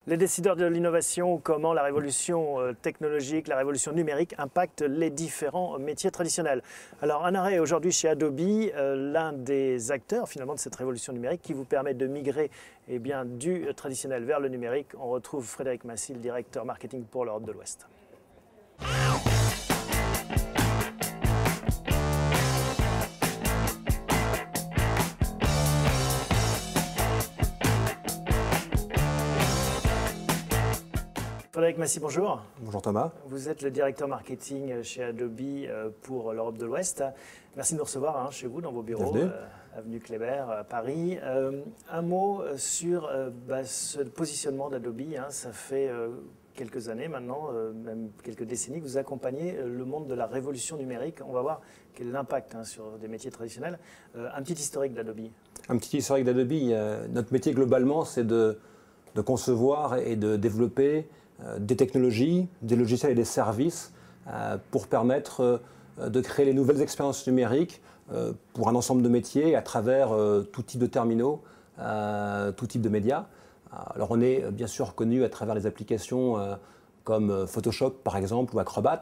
Les décideurs de l'innovation, comment la révolution technologique, la révolution numérique impactent les différents métiers traditionnels. Alors un arrêt aujourd'hui chez Adobe, l'un des acteurs finalement de cette révolution numérique qui vous permet de migrer du traditionnel vers le numérique. On retrouve Frédéric Massy, le directeur marketing pour l'Europe de l'Ouest. Frédéric Massy, bonjour. Bonjour Thomas. Vous êtes le directeur marketing chez Adobe pour l'Europe de l'Ouest. Merci de nous recevoir chez vous, dans vos bureaux, avenue Kléber, à Paris. Un mot sur ce positionnement d'Adobe. Ça fait quelques années maintenant, même quelques décennies, que vous accompagnez le monde de la révolution numérique. On va voir quel est l'impact sur des métiers traditionnels. Un petit historique d'Adobe. Un petit historique d'Adobe. Notre métier globalement, c'est de concevoir et de développer des technologies, des logiciels et des services pour permettre de créer les nouvelles expériences numériques pour un ensemble de métiers à travers tout type de terminaux, tout type de médias. Alors on est bien sûr connu à travers les applications comme Photoshop par exemple ou Acrobat,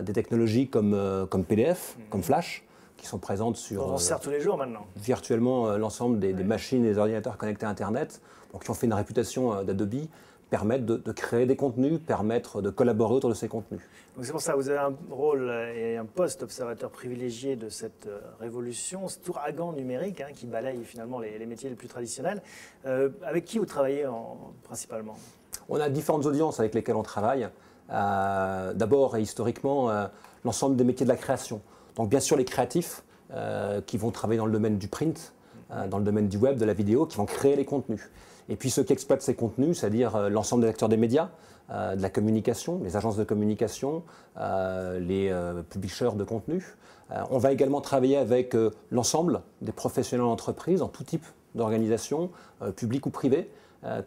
des technologies comme PDF, comme Flash, qui sont présentes sur on sert tous les jours maintenant. Virtuellement l'ensemble des machines et des ordinateurs connectés à Internet, donc qui ont fait une réputation d'Adobe, permettent de créer des contenus, permettre de collaborer autour de ces contenus. C'est pour ça que vous avez un rôle et un poste d'observateur privilégié de cette révolution, cet ouragan numérique qui balaye finalement les métiers les plus traditionnels. Avec qui vous travaillez principalement? On a différentes audiences avec lesquelles on travaille. D'abord et historiquement, l'ensemble des métiers de la création. Donc bien sûr les créatifs qui vont travailler dans le domaine du print, dans le domaine du web, de la vidéo, qui vont créer les contenus. Et puis ceux qui exploitent ces contenus, c'est-à-dire l'ensemble des acteurs des médias, de la communication, les agences de communication, les publishers de contenus. On va également travailler avec l'ensemble des professionnels d'entreprise, dans tout type d'organisation, publique ou privée,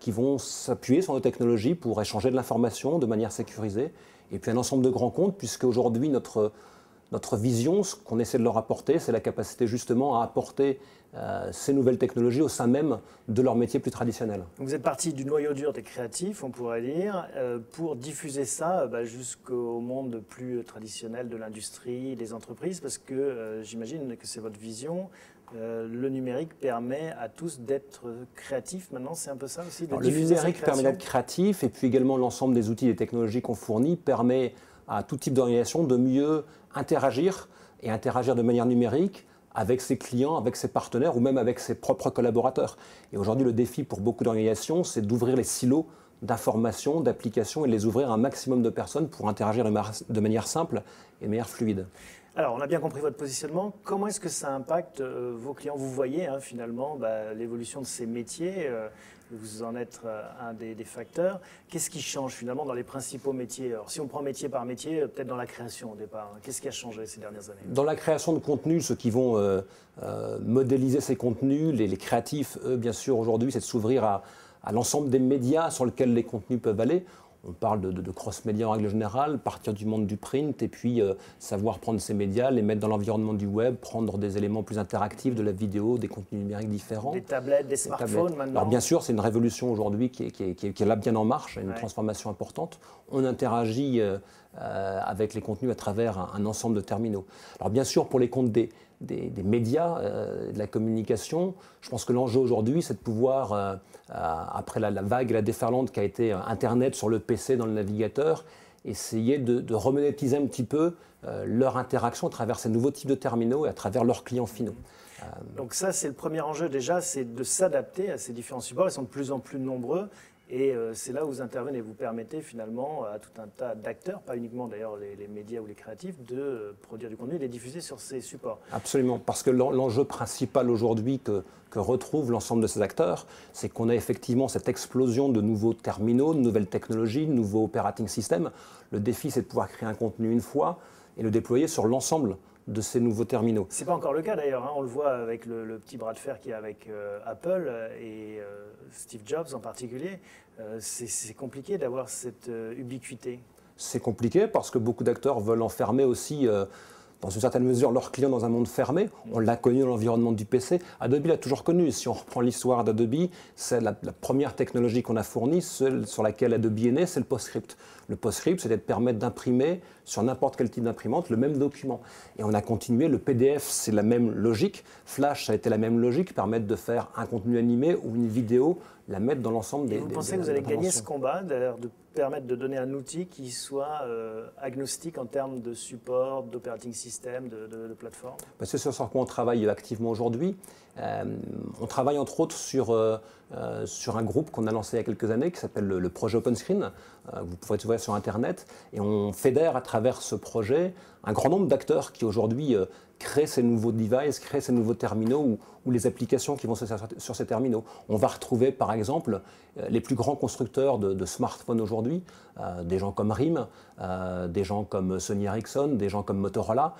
qui vont s'appuyer sur nos technologies pour échanger de l'information de manière sécurisée. Et puis un ensemble de grands comptes, puisque aujourd'hui notre vision, ce qu'on essaie de leur apporter, c'est la capacité justement à apporter ces nouvelles technologies au sein même de leur métier plus traditionnel. Vous êtes parti du noyau dur des créatifs, on pourrait dire, pour diffuser ça jusqu'au monde plus traditionnel de l'industrie, des entreprises, parce que j'imagine que c'est votre vision. Le numérique permet à tous d'être créatifs maintenant, c'est un peu ça aussi de diffuser. Le numérique permet d'être créatif, et puis également l'ensemble des outils et des technologies qu'on fournit permet à tout type d'organisation de mieux interagir et interagir de manière numérique avec ses clients, avec ses partenaires ou même avec ses propres collaborateurs. Et aujourd'hui, le défi pour beaucoup d'organisations, c'est d'ouvrir les silos d'informations, d'applications et de les ouvrir à un maximum de personnes pour interagir de manière simple et de manière fluide. Alors, on a bien compris votre positionnement. Comment est-ce que ça impacte vos clients? Vous voyez finalement l'évolution de ces métiers. Vous en êtes un des facteurs. Qu'est-ce qui change finalement dans les principaux métiers? Alors, si on prend métier par métier, peut-être dans la création au départ, qu'est-ce qui a changé ces dernières années? Dans la création de contenu, ceux qui vont modéliser ces contenus, les créatifs, eux, bien sûr, aujourd'hui, c'est de s'ouvrir à l'ensemble des médias sur lesquels les contenus peuvent aller. On parle de cross-média en règle générale, partir du monde du print et puis savoir prendre ces médias, les mettre dans l'environnement du web, prendre des éléments plus interactifs, de la vidéo, des contenus numériques différents. Des tablettes, des smartphones maintenant. Alors bien sûr, c'est une révolution aujourd'hui qui est là bien en marche, une transformation importante. On interagit avec les contenus à travers un ensemble de terminaux. Alors bien sûr, pour les comptes des médias, de la communication, je pense que l'enjeu aujourd'hui, c'est de pouvoir, après la vague et la déferlante qui a été Internet sur le PC, dans le navigateur, essayer de remonétiser un petit peu leur interaction à travers ces nouveaux types de terminaux et à travers leurs clients finaux. Donc ça, c'est le premier enjeu déjà, c'est de s'adapter à ces différents supports. Ils sont de plus en plus nombreux. Et c'est là où vous intervenez et vous permettez finalement à tout un tas d'acteurs, pas uniquement d'ailleurs les médias ou les créatifs, de produire du contenu et de les diffuser sur ces supports. Absolument, parce que l'enjeu principal aujourd'hui que retrouvent l'ensemble de ces acteurs, c'est qu'on a effectivement cette explosion de nouveaux terminaux, de nouvelles technologies, de nouveaux operating systems. Le défi, c'est de pouvoir créer un contenu une fois et le déployer sur l'ensemble de ces nouveaux terminaux. Ce n'est pas encore le cas d'ailleurs, on le voit avec le petit bras de fer qu'il y a avec Apple et Steve Jobs en particulier. C'est compliqué d'avoir cette ubiquité. C'est compliqué parce que beaucoup d'acteurs veulent enfermer aussi dans une certaine mesure leurs clients dans un monde fermé. On l'a connu dans l'environnement du PC. Adobe l'a toujours connu. Si on reprend l'histoire d'Adobe, c'est la première technologie qu'on a fournie, celle sur laquelle Adobe est né, c'est le PostScript. Le PostScript, c'était de permettre d'imprimer sur n'importe quel type d'imprimante le même document. Et on a continué. Le PDF, c'est la même logique. Flash, ça a été la même logique, permettre de faire un contenu animé ou une vidéo, la mettre dans l'ensemble des. Vous pensez que vous allez gagner ce combat, d'ailleurs, de permettre de donner un outil qui soit agnostique en termes de support, d'operating system, de plateforme? C'est ce sur quoi on travaille activement aujourd'hui. On travaille entre autres sur un groupe qu'on a lancé il y a quelques années qui s'appelle le projet OpenScreen. Vous pourrez trouver sur Internet. Et on fédère à travers ce projet un grand nombre d'acteurs qui aujourd'hui créent ces nouveaux devices, créent ces nouveaux terminaux ou les applications qui vont sur ces terminaux. On va retrouver par exemple les plus grands constructeurs de smartphones aujourd'hui, des gens comme RIM, des gens comme Sony Ericsson, des gens comme Motorola.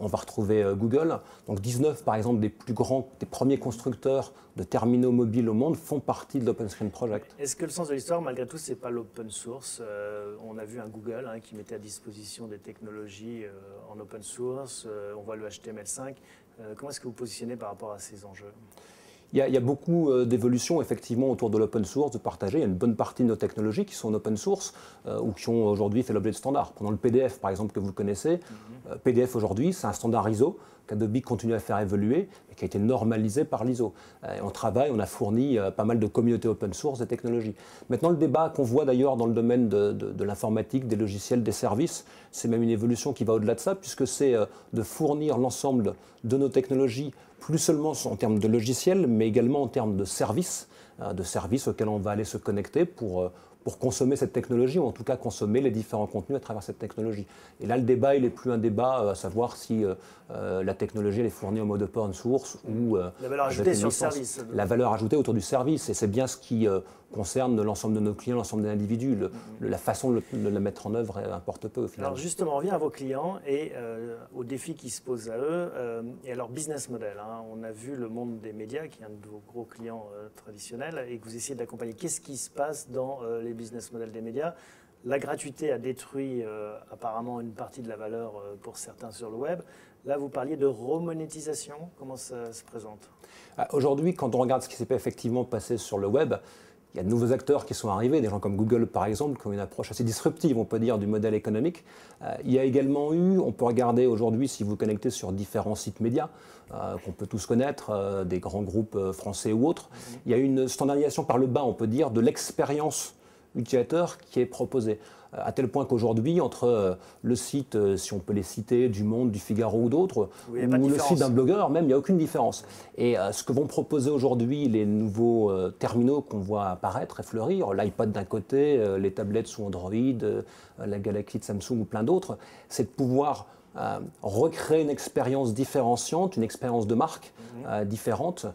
On va retrouver Google. Donc 19 par exemple des premiers constructeurs de terminaux mobiles au monde font partie de l'OpenScreen Project. Est-ce que le sens de l'histoire, malgré tout, ce n'est pas l'open source? On a vu un Google qui mettait à disposition des technologies en open source. On voit le HTML5. Comment est-ce que vous positionnez par rapport à ces enjeux? Il y a beaucoup d'évolutions effectivement autour de l'open source, de partager. Il y a une bonne partie de nos technologies qui sont en open source ou qui ont aujourd'hui fait l'objet de standards. Pendant le PDF, par exemple, que vous connaissez, PDF aujourd'hui, c'est un standard ISO qu'Adobe continue à faire évoluer et qui a été normalisé par l'ISO. On travaille, on a fourni pas mal de communautés open source des technologies. Maintenant, le débat qu'on voit d'ailleurs dans le domaine de l'informatique, des logiciels, des services, c'est même une évolution qui va au-delà de ça, puisque c'est de fournir l'ensemble de nos technologies, plus seulement en termes de logiciels, mais également en termes de services auxquels on va aller se connecter pour consommer cette technologie, ou en tout cas consommer les différents contenus à travers cette technologie. Et là, le débat, il n'est plus un débat à savoir si la technologie elle est fournie en mode open source ou la valeur ajoutée sur le service. La valeur ajoutée autour du service, et c'est bien ce qui concerne l'ensemble de nos clients, l'ensemble des individus. La façon de la mettre en œuvre importe peu au final. Alors justement, on revient à vos clients et aux défis qui se posent à eux et à leur business model. On a vu le monde des médias, qui est un de vos gros clients traditionnels, et que vous essayez d'accompagner. Qu'est-ce qui se passe dans les business models des médias? La gratuité a détruit apparemment une partie de la valeur pour certains sur le web. Là, vous parliez de remonétisation. Comment ça se présente? Aujourd'hui, quand on regarde ce qui s'est effectivement passé sur le web, il y a de nouveaux acteurs qui sont arrivés, des gens comme Google par exemple, qui ont une approche assez disruptive, on peut dire, du modèle économique. Il y a également eu, on peut regarder aujourd'hui, si vous vous connectez sur différents sites médias, qu'on peut tous connaître, des grands groupes français ou autres, il y a une standardisation par le bas, on peut dire, de l'expérience utilisateur qui est proposée. À tel point qu'aujourd'hui, entre le site, si on peut les citer, du Monde, du Figaro ou d'autres, ou le site d'un blogueur, même, il n'y a aucune différence. Et ce que vont proposer aujourd'hui les nouveaux terminaux qu'on voit apparaître et fleurir, l'iPad d'un côté, les tablettes sous Android, la Galaxy de Samsung ou plein d'autres, c'est de pouvoir recréer une expérience différenciante, une expérience de marque différente,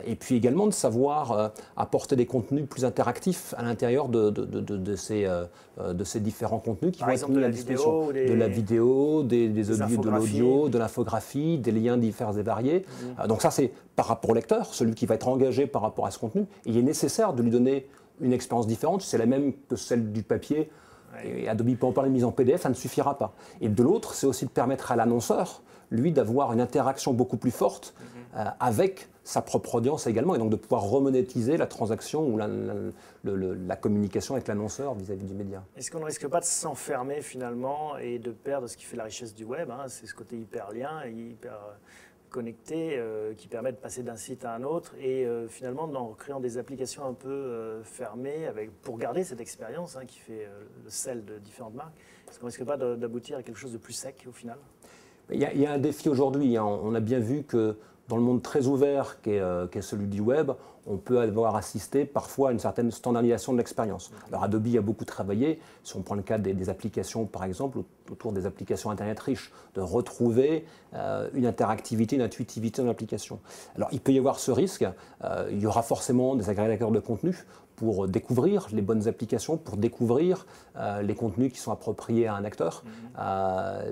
et puis également de savoir apporter des contenus plus interactifs à l'intérieur de ces différents contenus qui vont être mis à disposition. De la vidéo, des audios, de l'audio, de l'infographie, des liens divers et variés. Donc ça, c'est par rapport au lecteur, celui qui va être engagé par rapport à ce contenu. Et il est nécessaire de lui donner une expérience différente, c'est la même que celle du papier. Et Adobe peut en parler mise en PDF, ça ne suffira pas. Et de l'autre, c'est aussi de permettre à l'annonceur, lui, d'avoir une interaction beaucoup plus forte avec sa propre audience également, et donc de pouvoir remonétiser la transaction ou la communication avec l'annonceur vis-à-vis du média. Est-ce qu'on ne risque pas de s'enfermer finalement et de perdre ce qui fait la richesse du web, c'est ce côté hyper lien, hyper connecté, qui permet de passer d'un site à un autre et finalement en créant des applications un peu fermées pour garder cette expérience qui fait le sel de différentes marques? Est-ce qu'on ne risque pas d'aboutir à quelque chose de plus sec au final? Il y a un défi aujourd'hui. On a bien vu que dans le monde très ouvert qu'est celui du web, on peut avoir assisté parfois à une certaine standardisation de l'expérience. Alors Adobe a beaucoup travaillé, si on prend le cas des applications par exemple, autour des applications Internet riches, de retrouver une interactivité, une intuitivité dans l'application. Alors il peut y avoir ce risque, il y aura forcément des agrégateurs de contenu pour découvrir les bonnes applications, pour découvrir les contenus qui sont appropriés à un acteur.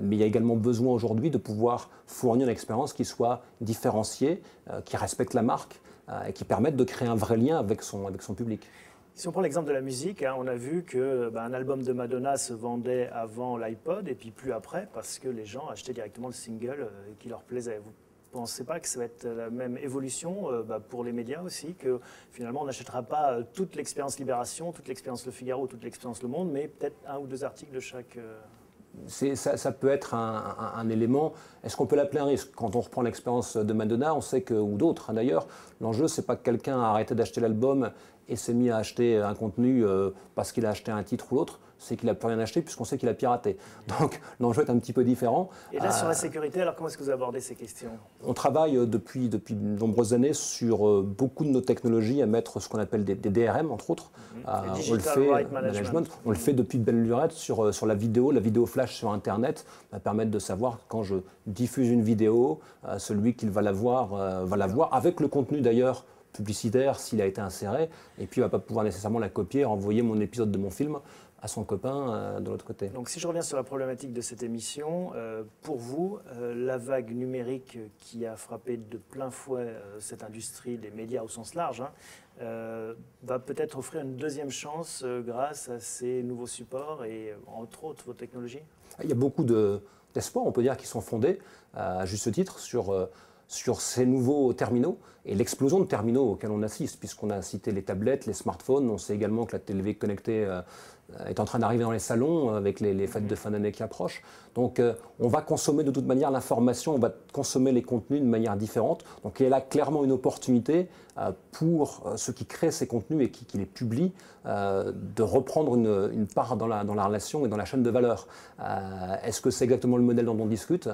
Mais il y a également besoin aujourd'hui de pouvoir fournir une expérience qui soit différenciée, qui respecte la marque et qui permette de créer un vrai lien avec son public. Si on prend l'exemple de la musique, hein, on a vu que un album de Madonna se vendait avant l'iPod et puis plus après parce que les gens achetaient directement le single qui leur plaisait. Vous ne pensez pas que ça va être la même évolution pour les médias aussi, que finalement on n'achètera pas toute l'expérience Libération, toute l'expérience Le Figaro, toute l'expérience Le Monde, mais peut-être un ou deux articles de chaque... Ça peut être un élément. Est-ce qu'on peut l'appeler un risque? Quand on reprend l'expérience de Madonna, on sait que, ou d'autres d'ailleurs, l'enjeu, c'est pas que quelqu'un a arrêté d'acheter l'album et s'est mis à acheter un contenu parce qu'il a acheté un titre ou l'autre, c'est qu'il n'a plus rien acheté puisqu'on sait qu'il a piraté. Donc l'enjeu est un petit peu différent. Et là, sur la sécurité, alors comment est-ce que vous abordez ces questions? On travaille depuis de nombreuses années sur beaucoup de nos technologies à mettre ce qu'on appelle des DRM, entre autres. On le fait, management. On le fait depuis belle lurette sur la vidéo flash sur Internet, va permettre de savoir quand je diffuse une vidéo, celui qui va la voir, avec le contenu d'ailleurs publicitaire s'il a été inséré, et puis il ne va pas pouvoir nécessairement la copier, renvoyer mon épisode de mon film à son copain de l'autre côté. Donc si je reviens sur la problématique de cette émission, pour vous, la vague numérique qui a frappé de plein fouet cette industrie des médias au sens large, va peut-être offrir une deuxième chance grâce à ces nouveaux supports et entre autres vos technologies? Il y a beaucoup d'espoirs, on peut dire, qui sont fondés à juste titre sur ces nouveaux terminaux et l'explosion de terminaux auxquels on assiste, puisqu'on a cité les tablettes, les smartphones. On sait également que la télé connectée est en train d'arriver dans les salons avec les fêtes de fin d'année qui approchent. Donc on va consommer de toute manière l'information, on va consommer les contenus de manière différente. Donc il y a là clairement une opportunité pour ceux qui créent ces contenus et qui les publient de reprendre une part dans la relation et dans la chaîne de valeur. Est-ce que c'est exactement le modèle dont on discute?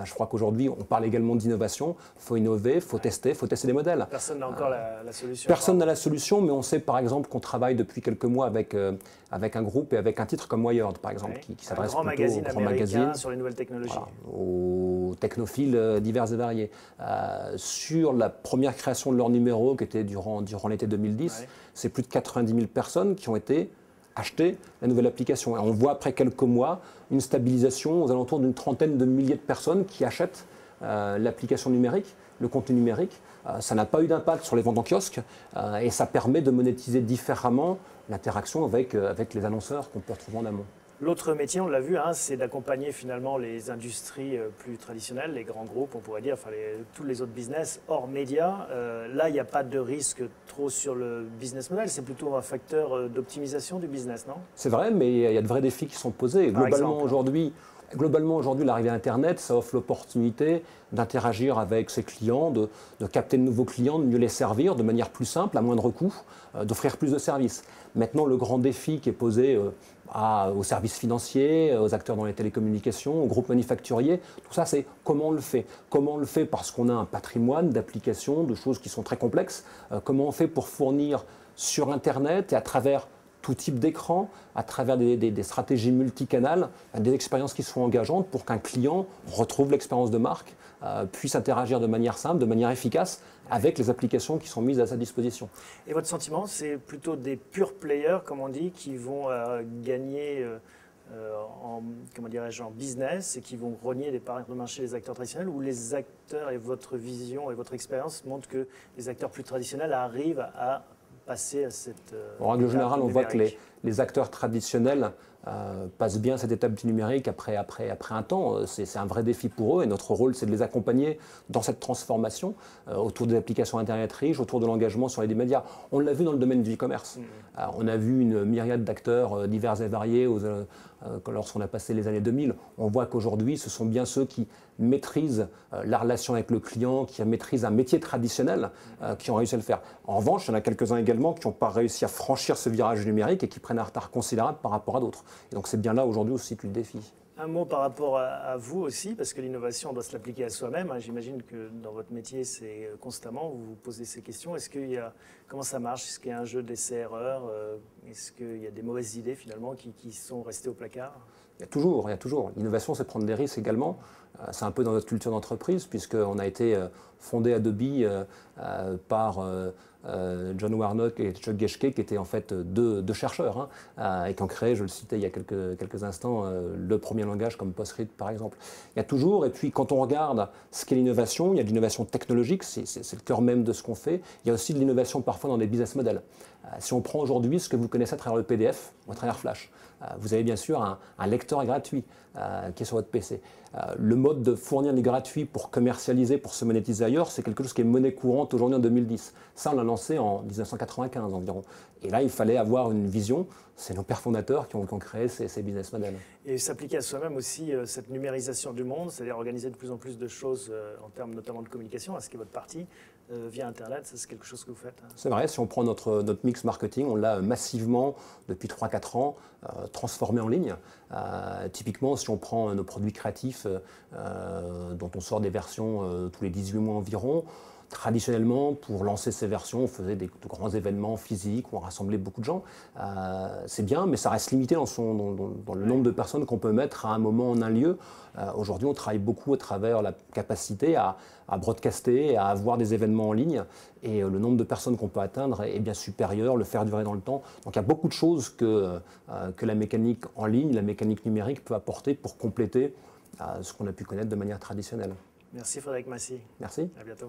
Je crois qu'aujourd'hui on parle également d'innovation. Il faut innover, il faut tester des modèles. Personne n'a encore la solution. Personne n'a la solution, mais on sait par exemple qu'on travaille depuis quelques mois avec un groupe et avec un titre comme Wired, par exemple, qui s'adresse plutôt aux grands magazines, sur les nouvelles technologies. Voilà, aux technophiles divers et variés. Sur la première création de leur numéro, qui était durant l'été 2010, c'est plus de 90 000 personnes qui ont été acheter la nouvelle application. Et on voit après quelques mois une stabilisation aux alentours d'une trentaine de milliers de personnes qui achètent l'application numérique, le contenu numérique. Ça n'a pas eu d'impact sur les ventes en kiosque et ça permet de monétiser différemment l'interaction avec les annonceurs qu'on peut retrouver en amont. L'autre métier, on l'a vu, c'est d'accompagner finalement les industries plus traditionnelles, les grands groupes, on pourrait dire, tous les autres business hors médias. Là, il n'y a pas de risque trop sur le business model, c'est plutôt un facteur d'optimisation du business, non? C'est vrai, mais il y a de vrais défis qui sont posés. Globalement, aujourd'hui, l'arrivée à Internet, ça offre l'opportunité d'interagir avec ses clients, de capter de nouveaux clients, de mieux les servir de manière plus simple, à moindre coût, d'offrir plus de services. Maintenant, le grand défi qui est posé aux services financiers, aux acteurs dans les télécommunications, aux groupes manufacturiers, tout ça, c'est comment on le fait. Comment on le fait parce qu'on a un patrimoine d'applications, de choses qui sont très complexes. Comment on fait pour fournir sur Internet et à travers tout type d'écran, à travers des stratégies multicanales, des expériences qui sont engageantes pour qu'un client retrouve l'expérience de marque, puisse interagir de manière simple, de manière efficace avec les applications qui sont mises à sa disposition. Et votre sentiment, c'est plutôt des pure players, comme on dit, qui vont gagner en business et qui vont rogner des parts de marché des acteurs traditionnels, ou les acteurs et votre vision et votre expérience montrent que les acteurs plus traditionnels arrivent à passer à cette... En règle générale, on voit que les acteurs traditionnels passent bien cette étape du numérique après un temps. C'est un vrai défi pour eux et notre rôle, c'est de les accompagner dans cette transformation autour des applications Internet riches, autour de l'engagement sur les médias. On l'a vu dans le domaine du e-commerce. On a vu une myriade d'acteurs divers et variés lorsqu'on a passé les années 2000. On voit qu'aujourd'hui, ce sont bien ceux qui maîtrisent la relation avec le client, qui maîtrisent un métier traditionnel, qui ont réussi à le faire. En revanche, il y en a quelques-uns également qui n'ont pas réussi à franchir ce virage numérique et qui prennent un retard considérable par rapport à d'autres. Et donc c'est bien là aujourd'hui où se situe le défi. Un mot par rapport à vous aussi, parce que l'innovation, on doit se l'appliquer à soi-même. J'imagine que dans votre métier, c'est constamment, vous vous posez ces questions. Comment ça marche? Est-ce qu'il y a un jeu d'essai-erreur? Est-ce qu'il y a des mauvaises idées finalement qui sont restées au placard? Il y a toujours. L'innovation, c'est prendre des risques également. C'est un peu dans notre culture d'entreprise, puisqu'on a été fondé Adobe par John Warnock et Chuck Geschke, qui étaient en fait deux chercheurs, et qui ont créé, je le citais il y a quelques instants, le premier langage comme PostScript par exemple. Il y a toujours, et puis quand on regarde ce qu'est l'innovation, il y a de l'innovation technologique, c'est le cœur même de ce qu'on fait. Il y a aussi de l'innovation parfois dans des business models. Si on prend aujourd'hui ce que vous connaissez à travers le PDF ou à travers Flash, vous avez bien sûr un lecteur gratuit qui est sur votre PC. Le mode de fournir du gratuit pour commercialiser, pour se monétiser ailleurs, c'est quelque chose qui est monnaie courante aujourd'hui en 2010. Ça, on l'a lancé en 1995 environ. Et là, il fallait avoir une vision. C'est nos pères fondateurs qui ont créé ces business models. Et s'appliquer à soi-même aussi cette numérisation du monde, c'est-à-dire organiser de plus en plus de choses en termes notamment de communication, à ce qui est votre partie, via Internet, ça c'est quelque chose que vous faites. C'est vrai, si on prend notre mix marketing, on l'a massivement, depuis 3-4 ans, transformé en ligne. Typiquement, si on prend nos produits créatifs, dont on sort des versions tous les 18 mois environ, traditionnellement, pour lancer ces versions, on faisait de grands événements physiques où on rassemblait beaucoup de gens. C'est bien, mais ça reste limité dans le nombre de personnes qu'on peut mettre à un moment en un lieu. Aujourd'hui, on travaille beaucoup à travers la capacité à broadcaster, à avoir des événements en ligne. Et le nombre de personnes qu'on peut atteindre est bien supérieur, le faire durer dans le temps. Donc il y a beaucoup de choses que la mécanique en ligne, la mécanique numérique peut apporter pour compléter ce qu'on a pu connaître de manière traditionnelle. Merci Frédéric Massy. Merci. À bientôt.